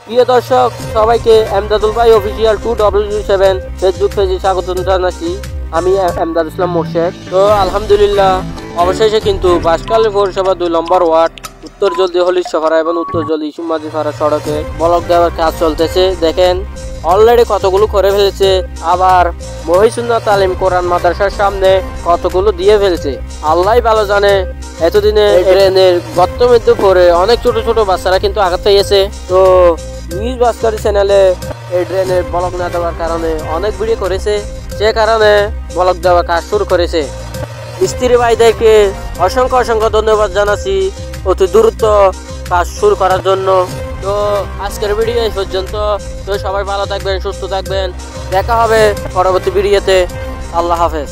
প্রিয় দর্শক, সবাইকে এমদাদুল ভাই অফিসিয়াল 2W7 ফেসবুক পেজে স্বাগত জানাচ্ছি। আমি এমদাদ ইসলাম মোর্শেদ। তো আলহামদুলিল্লাহ, অবশেষে কিন্তু বাঁশখালী পৌরসভা 2 নম্বর ওয়ার্ড উত্তর জলদি হলিশপাড়া এবং উত্তর জলদি ইসুমাজিপাড়া সড়কে ব্লক দেওয়ার কাজ চলতেছে। দেখেন অলরেডি কতগুলো করে ফেলেছে, আবার মহিসুন্নাহ তালিম কোরআন মাদ্রাসার সামনে কতগুলো দিয়ে ফেলছে। আল্লাহ ভালো জানে। এতদিনে ট্রেনের গর্ত মধ্যে পড়ে অনেক ছোট ছোট বাচ্চারা কিন্তু আঘাত পেয়েছে। তো নিউজ বাস্কারি চ্যানেলে এই ড্রেনের ব্লক না দেওয়ার কারণে অনেক ভিডিও করেছে, সে কারণে ব্লক দেওয়ার কাজ শুরু করেছে। মিস্ত্রি ভাইদেরকে অসংখ্য অসংখ্য ধন্যবাদ জানাচ্ছি অতি দ্রুত কাজ শুরু করার জন্য। তো আজকের ভিডিও এই পর্যন্ত। তো সবাই ভালো থাকবেন, সুস্থ থাকবেন, দেখা হবে পরবর্তী ভিডিওতে। আল্লাহ হাফেজ।